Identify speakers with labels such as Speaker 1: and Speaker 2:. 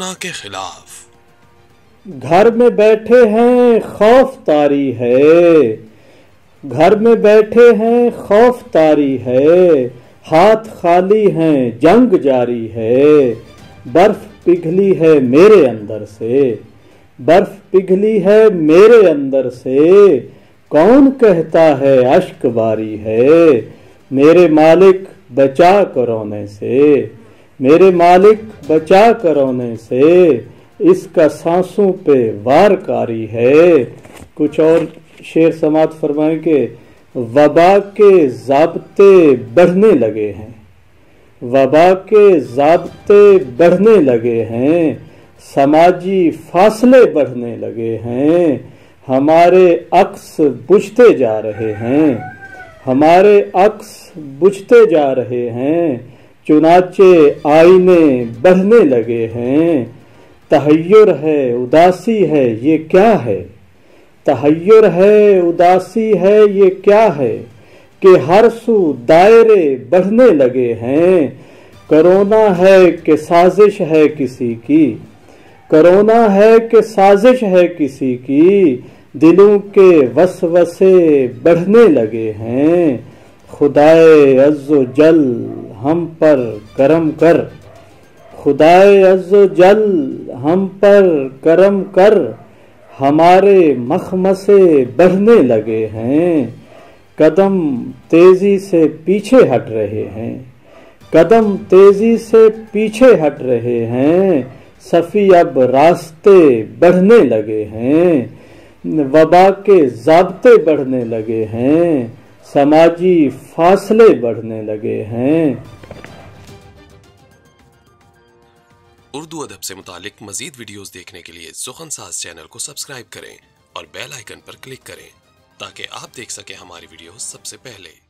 Speaker 1: Corona के खिलाफ।
Speaker 2: घर में बैठे हैं खौफ तारी है, घर में बैठे हैं खौफ तारी है, हाथ खाली हैं जंग जारी है। बर्फ पिघली है मेरे अंदर से, बर्फ पिघली है मेरे अंदर से, कौन कहता है अश्क बारी है। मेरे मालिक बचा करोने से, मेरे मालिक बचा करोने से, इसका सांसों पे वारकारी है। कुछ और शेर समात फरमाएं कि वबा के ज़ाब्ते बढ़ने लगे हैं, वबा के ज़ाब्ते बढ़ने लगे हैं, समाजी फासले बढ़ने लगे हैं। हमारे अक्स बुझते जा रहे हैं, हमारे अक्स बुझते जा रहे हैं, चुनाचे आईने बढ़ने लगे हैं। तहय्युर है उदासी है ये क्या है, तहय्युर है उदासी है ये क्या है, कि हर सू दायरे बढ़ने लगे हैं। कोरोना है कि साजिश है किसी की, कोरोना है कि साजिश है किसी की, दिलों के वसवसे बढ़ने लगे हैं। खुदाए अज़्ज़ो जल हम पर करम कर, खुदाए अज़्ज़ो जल हम पर करम कर, हमारे मखमसे बढ़ने लगे हैं। कदम तेजी से पीछे हट रहे हैं, कदम तेजी से पीछे हट रहे हैं, सफ़ी अब रास्ते बढ़ने लगे हैं। वबा के ज़ाब्ते बढ़ने लगे हैं, समाजी फासले बढ़ने लगे हैं।
Speaker 1: उर्दू अदब से मुतालिक मजीद वीडियोस देखने के लिए सुखन साज चैनल को सब्सक्राइब करें और बेल आइकन पर क्लिक करें ताकि आप देख सकें हमारी वीडियोस सबसे पहले।